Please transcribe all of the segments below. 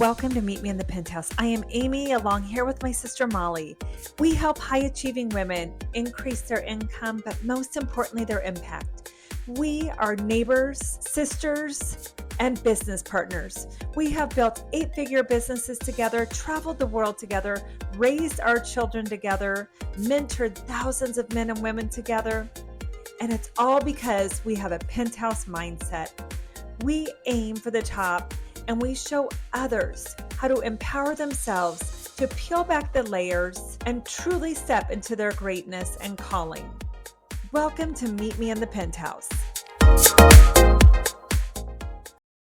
Welcome to Meet Me in the Penthouse. I am Amy, along here with my sister Molly. We help high-achieving women increase their income, but most importantly, their impact. We are neighbors, sisters, and business partners. We have built 8-figure businesses together, traveled the world together, raised our children together, mentored thousands of men and women together, and it's all because we have a penthouse mindset. We aim for the top, and we show others how to empower themselves to peel back the layers and truly step into their greatness and calling. Welcome to Meet Me in the Penthouse.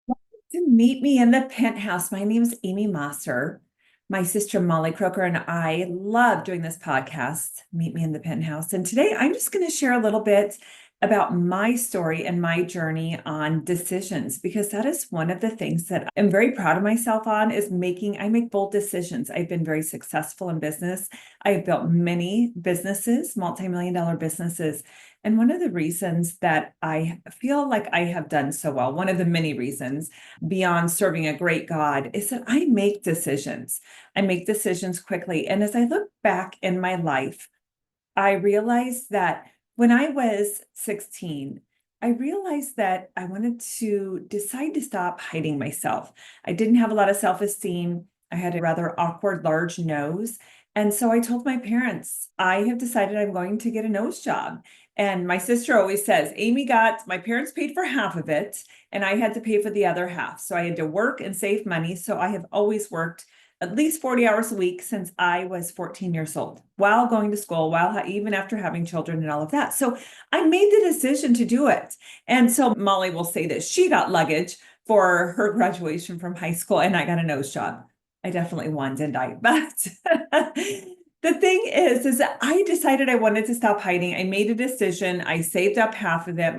To Meet Me in the Penthouse. My name is Amy Mosser. My sister Molly Croker and I love doing this podcast, Meet Me in the Penthouse. And today I'm just going to share a little bit about my story and my journey on decisions, because that is one of the things that I'm very proud of myself on, is I make bold decisions. I've been very successful in business. I have built many businesses, multimillion-dollar businesses. And one of the reasons that I feel like I have done so well, one of the many reasons beyond serving a great God, is that I make decisions. I make decisions quickly. And as I look back in my life, I realized that when I was 16, I realized that I wanted to decide to stop hiding myself. I didn't have a lot of self-esteem. I had a rather awkward, large nose. And so I told my parents, I have decided I'm going to get a nose job. And my sister always says, my parents paid for half of it, and I had to pay for the other half. So I had to work and save money. So I have always worked at least 40 hours a week since I was 14 years old, while going to school, even after having children and all of that. So I made the decision to do it. And so Molly will say that she got luggage for her graduation from high school, and I got a nose job. I definitely won, didn't I? But the thing is that I decided I wanted to stop hiding. I made a decision. I saved up half of it.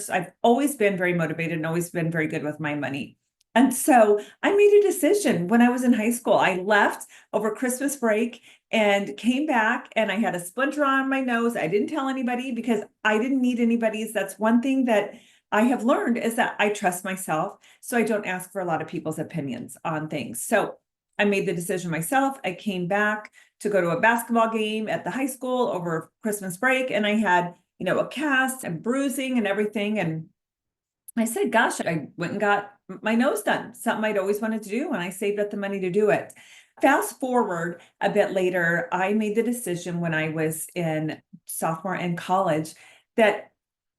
I've always been very motivated and always been very good with my money. And so I made a decision when I was in high school. I left over Christmas break and came back, and I had a splinter on my nose. I didn't tell anybody because I didn't need anybody's. That's one thing that I have learned, is that I trust myself. So I don't ask for a lot of people's opinions on things. So I made the decision myself. I came back to go to a basketball game at the high school over Christmas break, and I had, a cast and bruising and everything. And I said, gosh, I went and got my nose done, something I'd always wanted to do, and I saved up the money to do it. Fast forward a bit later, I made the decision when I was in sophomore in college that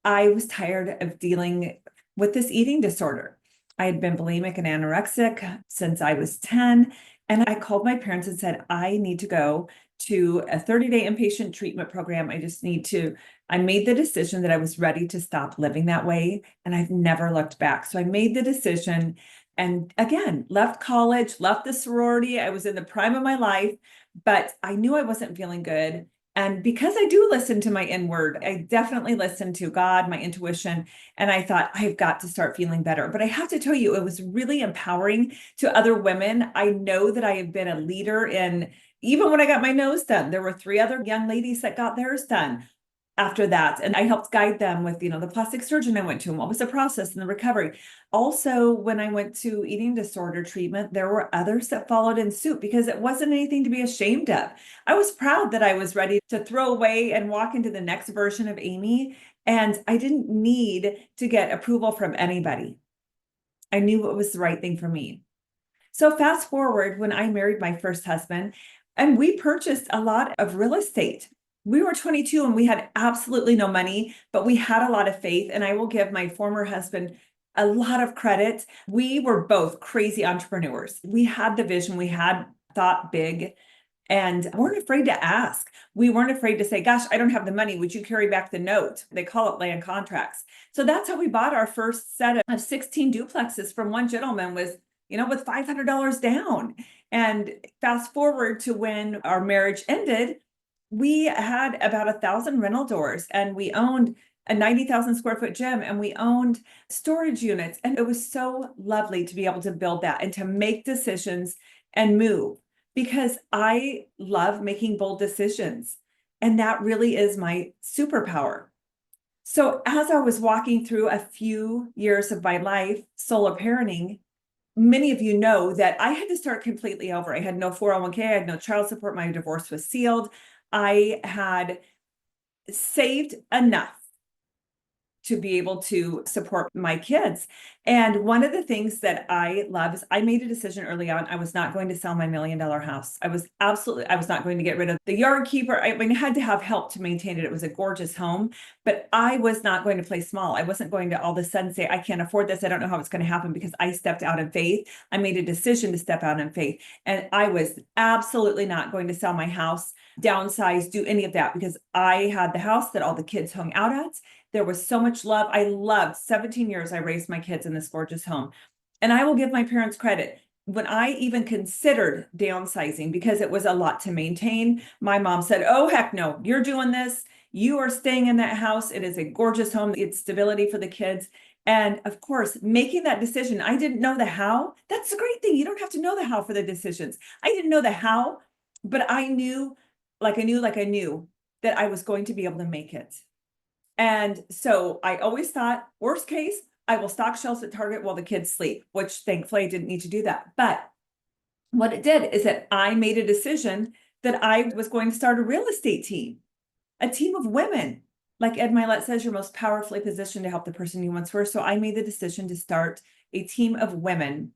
I was tired of dealing with this eating disorder. I had been bulimic and anorexic since I was 10. And I called my parents and said, I need to go to a 30-day inpatient treatment program. I made the decision that I was ready to stop living that way. And I've never looked back. So I made the decision, and again, left college, left the sorority. I was in the prime of my life, but I knew I wasn't feeling good. And because I do listen to my inward, I definitely listen to God, my intuition. And I thought, I've got to start feeling better. But I have to tell you, it was really empowering to other women. I know that I have been a leader in, even when I got my nose done, there were 3 other young ladies that got theirs done after that. And I helped guide them with, the plastic surgeon I went to, and what was the process and the recovery. Also, when I went to eating disorder treatment, there were others that followed in suit, because it wasn't anything to be ashamed of. I was proud that I was ready to throw away and walk into the next version of Amy. And I didn't need to get approval from anybody. I knew what was the right thing for me. So fast forward, when I married my first husband, and we purchased a lot of real estate. We were 22 and we had absolutely no money, but we had a lot of faith. And I will give my former husband a lot of credit. We were both crazy entrepreneurs. We had the vision, we had thought big, and weren't afraid to ask. We weren't afraid to say, gosh, I don't have the money. Would you carry back the note? They call it land contracts. So that's how we bought our first set of 16 duplexes from one gentleman, with $500 down. And fast forward to when our marriage ended, we had about 1,000 rental doors, and we owned a 90,000 square foot gym, and we owned storage units. And it was so lovely to be able to build that and to make decisions and move, because I love making bold decisions. And that really is my superpower. So as I was walking through a few years of my life, solo parenting, many of you know that I had to start completely over. I had no 401k, I had no child support, my divorce was sealed. I had saved enough to be able to support my kids. And one of the things that I love is I made a decision early on. I was not going to sell my $1 million house. I was not going to get rid of the yard keeper. I mean, I had to have help to maintain it. It was a gorgeous home, but I was not going to play small. I wasn't going to all of a sudden say, I can't afford this. I don't know how it's going to happen, because I stepped out in faith. I made a decision to step out in faith. And I was absolutely not going to sell my house, downsize, do any of that, because I had the house that all the kids hung out at. There was so much love. I loved 17 years. I raised my kids in this gorgeous home. And I will give my parents credit. When I even considered downsizing, because it was a lot to maintain, my mom said, oh, heck no, you're doing this. You are staying in that house. It is a gorgeous home. It's stability for the kids. And of course, making that decision, I didn't know the how. That's the great thing. You don't have to know the how for the decisions. I didn't know the how, but I knew, like I knew that I was going to be able to make it. And so I always thought, worst case, I will stock shelves at Target while the kids sleep, which thankfully I didn't need to do that. But what it did is that I made a decision that I was going to start a real estate team, a team of women. Like Ed Milet says, you're most powerfully positioned to help the person you once were. So I made the decision to start a team of women.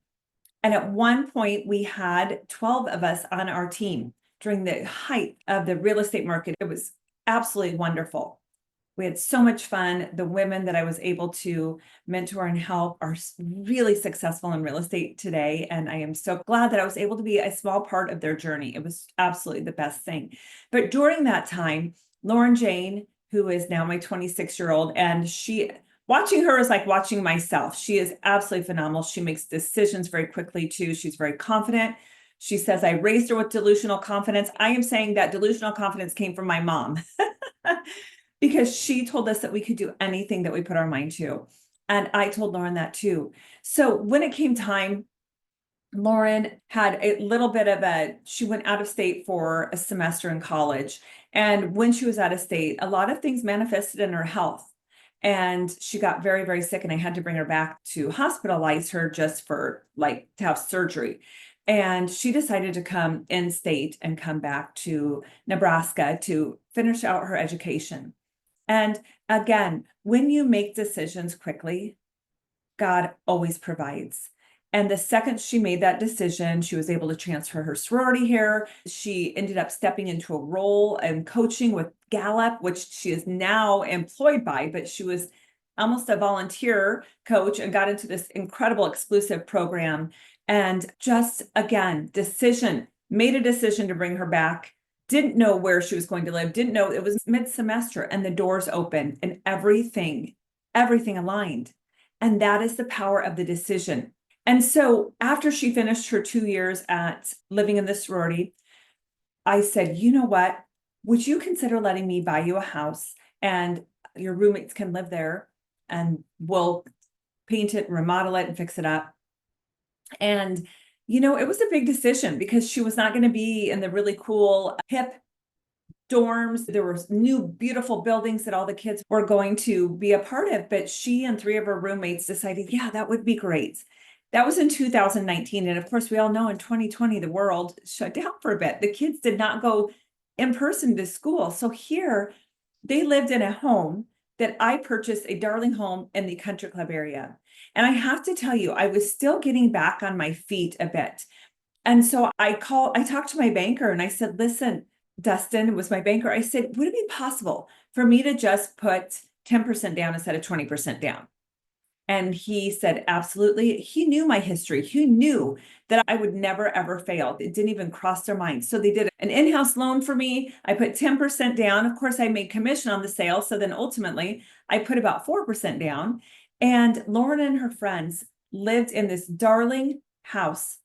And at one point, we had 12 of us on our team during the height of the real estate market. It was absolutely wonderful. We had so much fun. The women that I was able to mentor and help are really successful in real estate today. And I am so glad that I was able to be a small part of their journey. It was absolutely the best thing. But during that time, Lauren Jane, who is now my 26-year-old, and watching her is like watching myself. She is absolutely phenomenal. She makes decisions very quickly too. She's very confident. She says, I raised her with delusional confidence. I am saying that delusional confidence came from my mom. Because she told us that we could do anything that we put our mind to. And I told Lauren that too. So when it came time, Lauren had a little bit of she went out of state for a semester in college. And when she was out of state, a lot of things manifested in her health. And she got very, very sick, and I had to bring her back to hospitalize her just for to have surgery. And she decided to come in state and come back to Nebraska to finish out her education. And again, when you make decisions quickly, God always provides. And the second she made that decision, she was able to transfer her sorority here. She ended up stepping into a role and coaching with Gallup, which she is now employed by, but she was almost a volunteer coach and got into this incredible exclusive program. And just again, made a decision to bring her back. Didn't know where she was going to live, didn't know. It was mid-semester and the doors opened and everything aligned. And that is the power of the decision. And so after she finished her 2 years at living in the sorority, I said, you know what? Would you consider letting me buy you a house and your roommates can live there and we'll paint it, remodel it, and fix it up? And it was a big decision because she was not going to be in the really cool, hip dorms. There were new, beautiful buildings that all the kids were going to be a part of. But she and 3 of her roommates decided, yeah, that would be great. That was in 2019. And of course, we all know in 2020, the world shut down for a bit. The kids did not go in person to school. So here they lived in a home that I purchased, a darling home in the country club area. And I have to tell you, I was still getting back on my feet a bit. And so I talked to my banker and I said, listen, Dustin was my banker. I said, would it be possible for me to just put 10% down instead of 20% down? And he said, absolutely. He knew my history. He knew that I would never, ever fail. It didn't even cross their mind. So they did an in-house loan for me. I put 10% down. Of course, I made commission on the sale. So then ultimately I put about 4% down. And Lauren and her friends lived in this darling house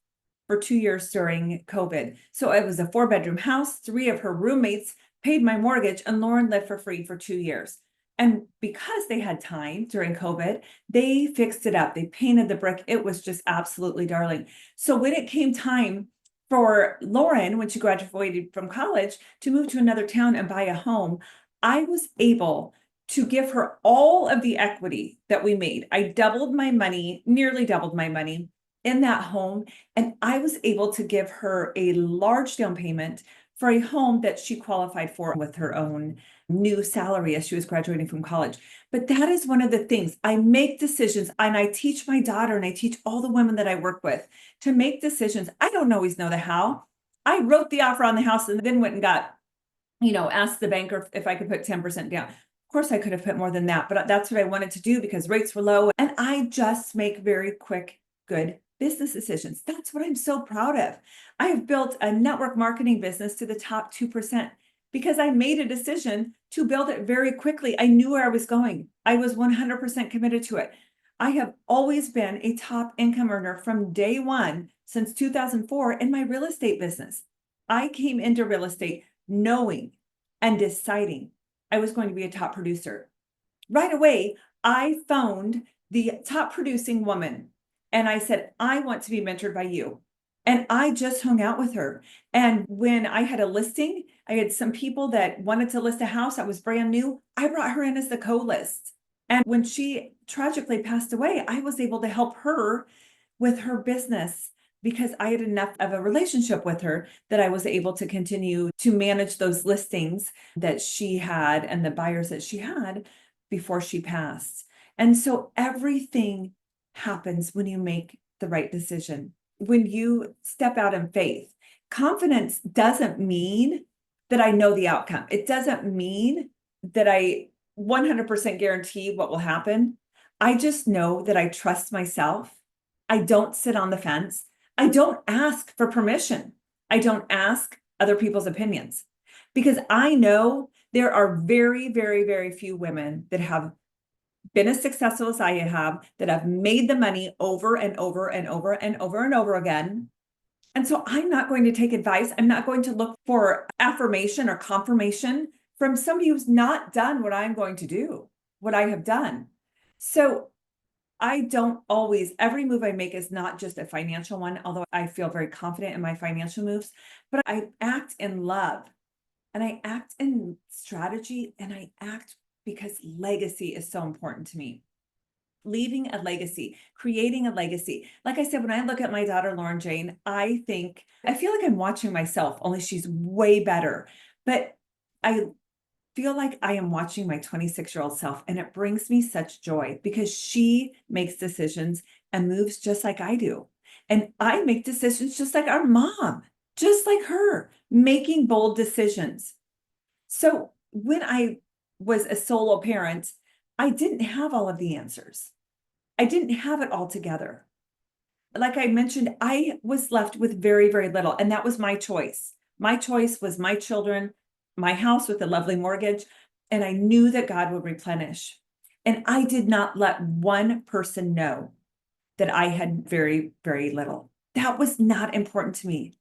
for 2 years during COVID. So it was a 4-bedroom house. 3 of her roommates paid my mortgage and Lauren lived for free for 2 years. And because they had time during COVID, they fixed it up. They painted the brick. It was just absolutely darling. So when it came time for Lauren, when she graduated from college, to move to another town and buy a home, I was able to give her all of the equity that we made. I doubled my money, nearly doubled my money in that home, and I was able to give her a large down payment for a home that she qualified for with her own new salary as she was graduating from college. But that is one of the things. I make decisions, and I teach my daughter and I teach all the women that I work with to make decisions. I don't always know the how. I wrote the offer on the house and then went and got, asked the banker if I could put 10% down. Of course, I could have put more than that, but that's what I wanted to do because rates were low. And I just make very quick, good business decisions. That's what I'm so proud of. I have built a network marketing business to the top 2% because I made a decision to build it very quickly. I knew where I was going. I was 100% committed to it. I have always been a top income earner from day one since 2004 in my real estate business. I came into real estate knowing and deciding I was going to be a top producer. Right away, I phoned the top producing woman and I said, I want to be mentored by you. And I just hung out with her. And when I had a listing, I had some people that wanted to list a house that was brand new. I brought her in as the co-list. And when she tragically passed away, I was able to help her with her business because I had enough of a relationship with her that I was able to continue to manage those listings that she had and the buyers that she had before she passed. And so everything happens when you make the right decision, when you step out in faith. Confidence doesn't mean that I know the outcome. It doesn't mean that I 100% guarantee what will happen. I just know that I trust myself. I don't sit on the fence. I don't ask for permission. I don't ask other people's opinions because I know there are very, very, very few women that have been as successful as I have, that have made the money over and over and over and over and over again. And so I'm not going to take advice. I'm not going to look for affirmation or confirmation from somebody who's not done what I'm going to do, what I have done. So I don't always, every move I make is not just a financial one, although I feel very confident in my financial moves, but I act in love and I act in strategy and I act because legacy is so important to me. Leaving a legacy, creating a legacy. Like I said, when I look at my daughter, Lauren Jane, I feel like I'm watching myself, only she's way better. But I feel like I am watching my 26-year-old self, and it brings me such joy because she makes decisions and moves just like I do. And I make decisions just like our mom, just like her, making bold decisions. So when I was a solo parent, I didn't have all of the answers. I didn't have it all together. Like I mentioned, I was left with very, very little, and that was my choice. My choice was my children, my house with a lovely mortgage, and I knew that God would replenish. And I did not let one person know that I had very, very little. That was not important to me.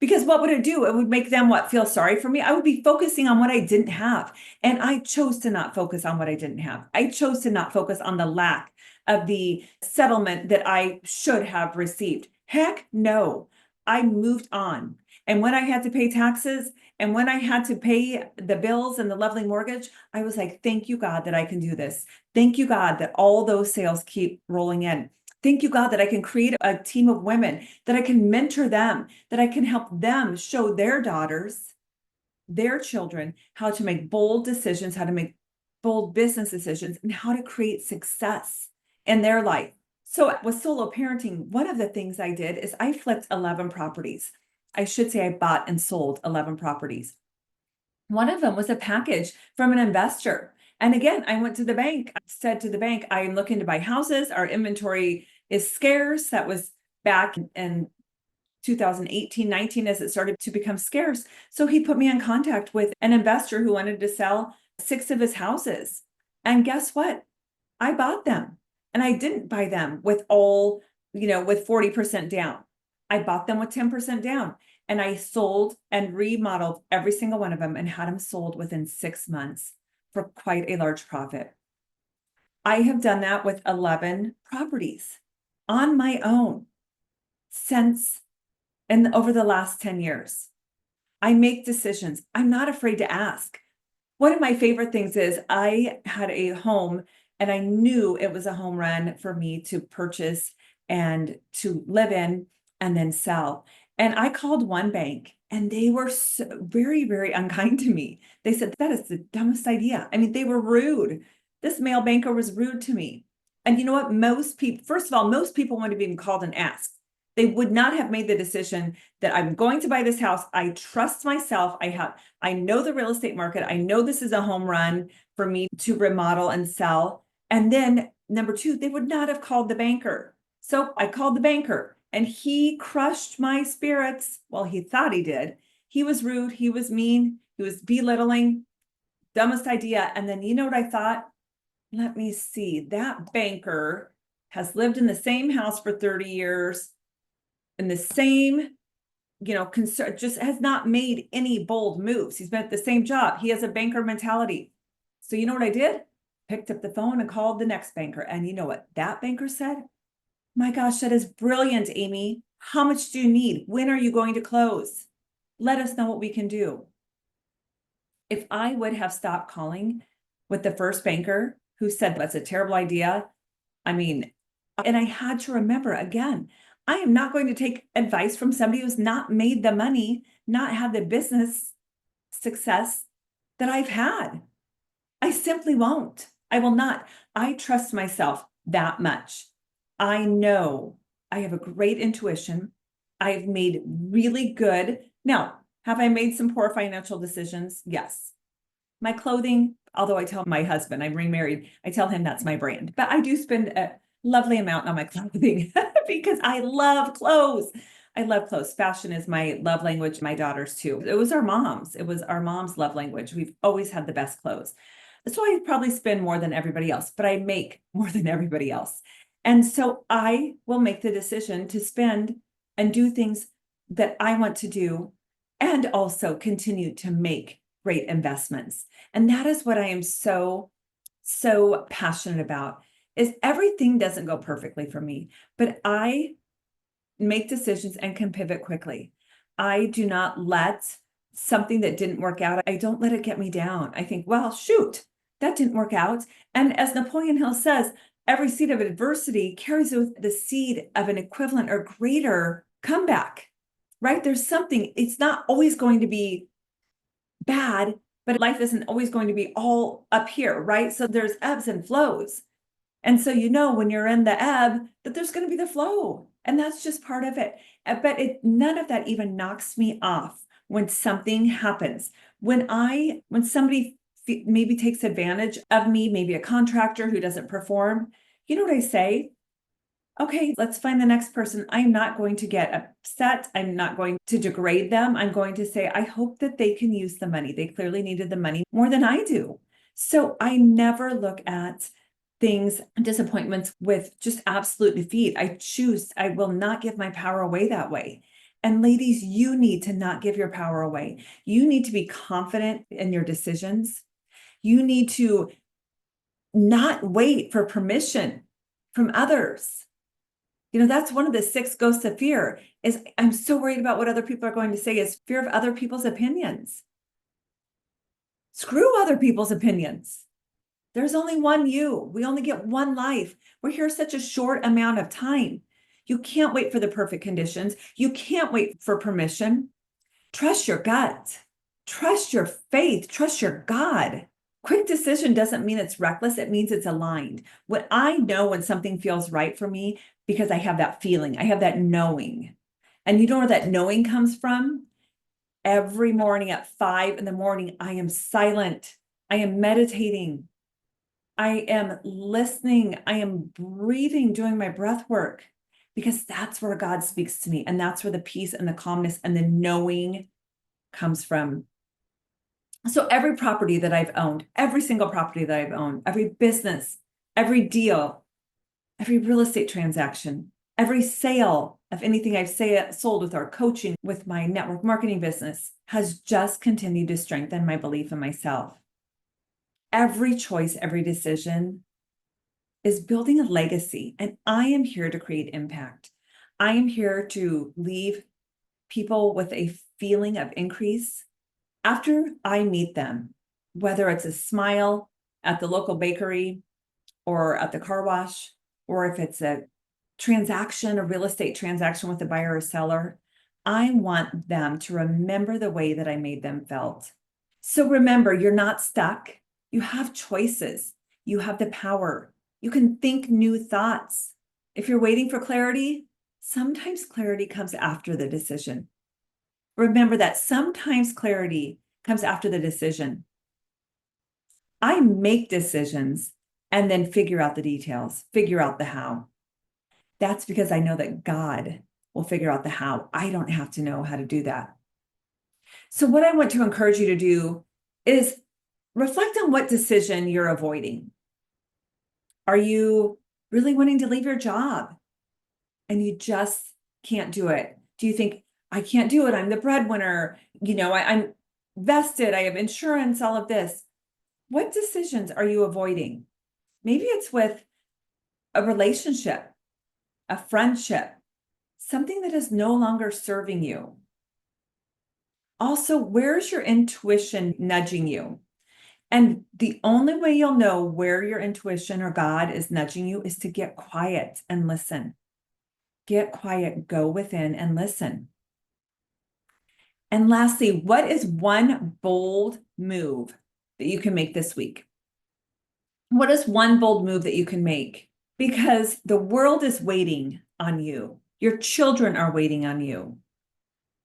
Because what would it do? It would make them feel sorry for me. I would be focusing on what I didn't have. And I chose to not focus on what I didn't have. I chose to not focus on the lack of the settlement that I should have received. Heck no. I moved on. And when I had to pay taxes and when I had to pay the bills and the lovely mortgage, I was like, thank you, God, that I can do this. Thank you, God, that all those sales keep rolling in. Thank you, God, that I can create a team of women, that I can mentor them, that I can help them show their daughters, their children, how to make bold decisions, how to make bold business decisions, and how to create success in their life. So with solo parenting, one of the things I did is I flipped 11 properties. I should say I bought and sold 11 properties. One of them was a package from an investor. And again, I went to the bank, I said to the bank, I'm looking to buy houses. Our inventory is scarce. That was back in 2018, 19, as it started to become scarce. So he put me in contact with an investor who wanted to sell 6 of his houses. And guess what? I bought them. And I didn't buy them with with 40% down. I bought them with 10% down. And I sold and remodeled every single one of them and had them sold within 6 months for quite a large profit. I have done that with 11 properties on my own over the last 10 years. I make decisions. I'm not afraid to ask. One of my favorite things is I had a home and I knew it was a home run for me to purchase and to live in and then sell. And I called one bank and they were very, very unkind to me. They said, that is the dumbest idea. I mean, they were rude. This male banker was rude to me. And you know what? Most people, first of all, most people wouldn't have even called and asked. They would not have made the decision that I'm going to buy this house. I trust myself. I know the real estate market. I know this is a home run for me to remodel and sell. And then number two, they would not have called the banker. So I called the banker and he crushed my spirits. Well, he thought he did. He was rude. He was mean. He was belittling. Dumbest idea. And then you know what I thought? Let me see. That banker has lived in the same house for 30 years in the same, concern, just has not made any bold moves. He's been at the same job. He has a banker mentality. So you know what I did? Picked up the phone and called the next banker. And you know what that banker said? My gosh, that is brilliant, Amy. How much do you need? When are you going to close? Let us know what we can do. If I would have stopped calling with the first banker who said that's a terrible idea, I mean, and I had to remember again, I am not going to take advice from somebody who's not made the money, not had the business success that I've had. I simply won't. I will not. I trust myself that much. I know I have a great intuition. I've made really good. Now, have I made some poor financial decisions? Yes. My clothing, although I tell my husband, I'm remarried, I tell him that's my brand, but I do spend a lovely amount on my clothing because I love clothes. I love clothes. Fashion is my love language. My daughters too. It was our mom's. It was our mom's love language. We've always had the best clothes. So I probably spend more than everybody else, but I make more than everybody else. And so I will make the decision to spend and do things that I want to do and also continue to make great investments. And that is what I am so passionate about, is everything doesn't go perfectly for me, but I make decisions and can pivot quickly. I do not let something that didn't work out, I don't let it get me down. I think, well, shoot, that didn't work out. And as Napoleon Hill says, every seed of adversity carries with the seed of an equivalent or greater comeback, right? There's something, it's not always going to be bad, but life isn't always going to be all up here, right? So there's ebbs and flows. And so, when you're in the ebb, that there's going to be the flow. And that's just part of it. But none of that even knocks me off when something happens. When somebody maybe takes advantage of me, maybe a contractor who doesn't perform, you know what I say? Okay, let's find the next person. I'm not going to get upset. I'm not going to degrade them. I'm going to say, I hope that they can use the money. They clearly needed the money more than I do. So I never look at things, disappointments with just absolute defeat. I will not give my power away that way. And ladies, you need to not give your power away. You need to be confident in your decisions. You need to not wait for permission from others. That's one of the 6 ghosts of fear, is I'm so worried about what other people are going to say, is fear of other people's opinions. Screw other people's opinions. There's only one you. We only get one life. We're here such a short amount of time. You can't wait for the perfect conditions. You can't wait for permission. Trust your gut. Trust your faith. Trust your God. Quick decision doesn't mean it's reckless. It means it's aligned. When I know when something feels right for me, because I have that feeling, I have that knowing. And you know where that knowing comes from? Every morning at 5 a.m, I am silent. I am meditating. I am listening. I am breathing, doing my breath work, because that's where God speaks to me. And that's where the peace and the calmness and the knowing comes from. So every property that I've owned, every single property that I've owned, every business, every deal, every real estate transaction, every sale of anything I've sold with our coaching, with my network marketing business, has just continued to strengthen my belief in myself. Every choice, every decision is building a legacy, and I am here to create impact. I am here to leave people with a feeling of increase after I meet them, whether it's a smile at the local bakery or at the car wash, or if it's a transaction, a real estate transaction with a buyer or seller, I want them to remember the way that I made them felt. So remember, you're not stuck. You have choices. You have the power. You can think new thoughts. If you're waiting for clarity, sometimes clarity comes after the decision. Remember that sometimes clarity comes after the decision. I make decisions and then figure out the details, figure out the how. That's because I know that God will figure out the how. I don't have to know how to do that. So what I want to encourage you to do is reflect on what decision you're avoiding. Are you really wanting to leave your job and you just can't do it? Do you think, I can't do it, I'm the breadwinner, I'm vested, I have insurance, all of this? What decisions are you avoiding? Maybe it's with a relationship, a friendship, something that is no longer serving you. Also, where's your intuition nudging you? And the only way you'll know where your intuition or God is nudging you is to get quiet and listen. Get quiet, go within and listen. And lastly, what is one bold move that you can make this week? What is one bold move that you can make? Because the world is waiting on you. Your children are waiting on you.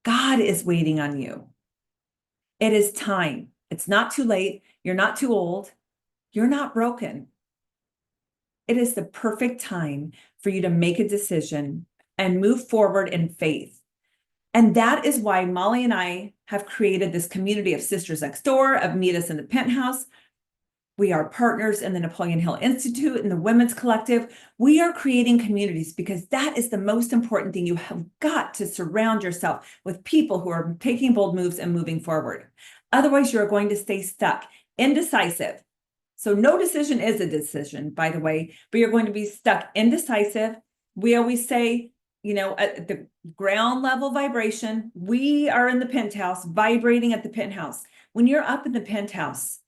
God is waiting on you. It is time. It's not too late. You're not too old. You're not broken. It is the perfect time for you to make a decision and move forward in faith. And that is why Molly and I have created this community of Sisters Next Door, of Meet Us in the Penthouse. We are partners in the Napoleon Hill Institute and the Women's Collective. We are creating communities because that is the most important thing. You have got to surround yourself with people who are taking bold moves and moving forward. Otherwise, you're going to stay stuck, indecisive. So no decision is a decision, by the way, but you're going to be stuck indecisive. We always say, at the ground level vibration, we are in the penthouse, vibrating at the penthouse. When you're up in the penthouse,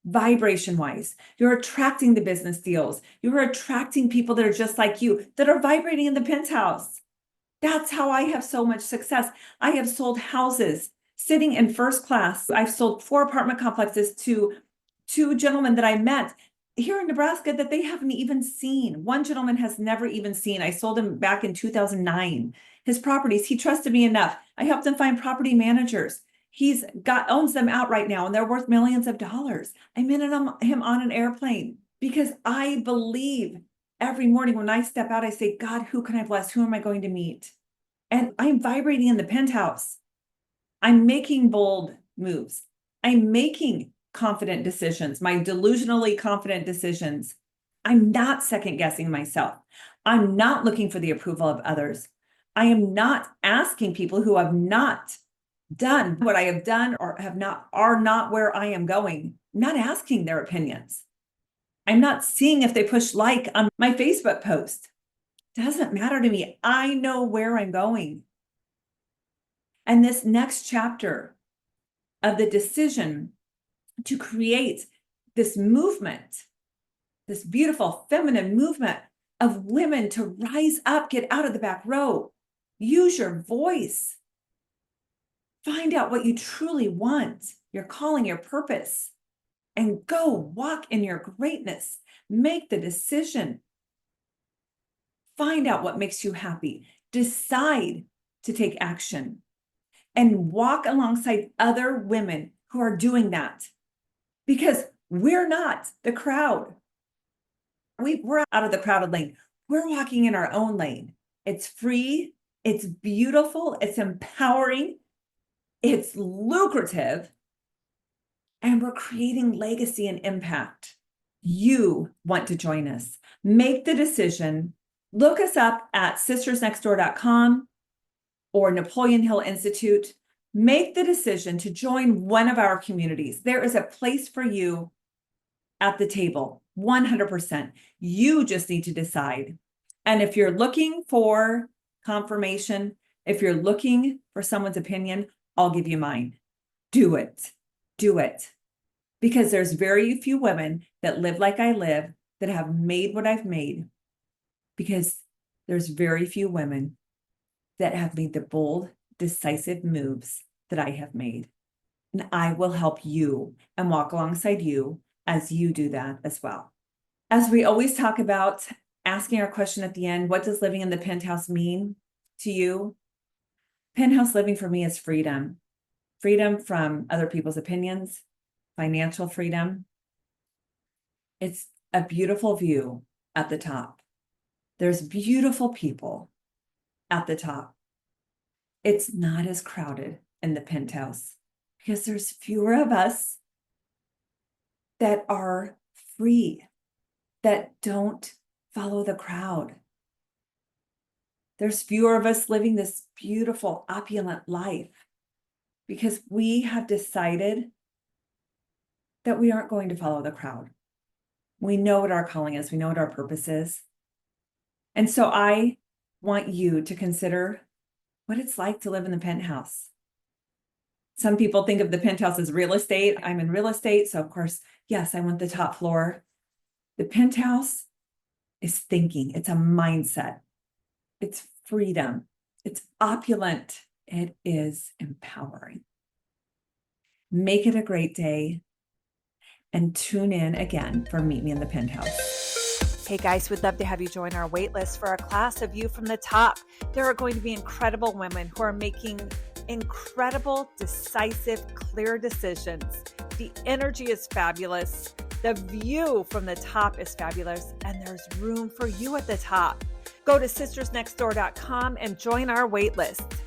vibration wise, you're attracting the business deals. You're attracting people that are just like you, that are vibrating in the penthouse. That's how I have so much success. I have sold houses sitting in first class. I've sold 4 apartment complexes to 2 gentlemen that I met here in Nebraska that they haven't even seen. One gentleman has never even seen. I sold him back in 2009. His properties, he trusted me enough. I helped him find property managers. Owns them out right now, and they're worth millions of dollars. I met him on an airplane because I believe every morning when I step out, I say, God, who can I bless? Who am I going to meet? And I'm vibrating in the penthouse. I'm making bold moves. I'm making confident decisions, my delusionally confident decisions. I'm not second guessing myself. I'm not looking for the approval of others. I am not asking people who have not done what I have done or are not where I am going. I'm not asking their opinions. I'm not seeing if they push like on my Facebook post. Doesn't matter to me. I know where I'm going. And this next chapter of the decision to create this movement, this beautiful feminine movement of women to rise up, get out of the back row, use your voice, find out what you truly want, your calling, your purpose, and go walk in your greatness. Make the decision. Find out what makes you happy. Decide to take action and walk alongside other women who are doing that, because we're not the crowd. We're out of the crowded lane. We're walking in our own lane. It's free. It's beautiful. It's empowering. It's lucrative. And we're creating legacy and impact. You want to join us. Make the decision. Look us up at sistersnextdoor.com or Napoleon Hill Institute. Make the decision to join one of our communities. There is a place for you at the table, 100%. You just need to decide. And if you're looking for confirmation, if you're looking for someone's opinion, I'll give you mine. Do it. Do it. Because there's very few women that live like I live, that have made what I've made, because There's very few women that have made the bold, decisive moves that I have made. And I will help you and walk alongside you as you do that as well. As we always talk about, asking our question at the end, what does living in the penthouse mean to you? Penthouse living for me is freedom. Freedom from other people's opinions, financial freedom. It's a beautiful view at the top. There's beautiful people at the top. It's not as crowded in the penthouse because there's fewer of us that are free, that don't follow the crowd. There's fewer of us living this beautiful, opulent life because we have decided that we aren't going to follow the crowd. We know what our calling is. We know what our purpose is. And so I want you to consider what it's like to live in the penthouse. Some people think of the penthouse as real estate. I'm in real estate. So of course, yes, I want the top floor. The penthouse is thinking. It's a mindset. It's freedom. It's opulent. It is empowering. Make it a great day and tune in again for Meet Me in the Penthouse. Hey guys, we'd love to have you join our waitlist for our class, A View from the Top. There are going to be incredible women who are making incredible, decisive, clear decisions. The energy is fabulous. The view from the top is fabulous, and there's room for you at the top. Go to sistersnextdoor.com and join our waitlist.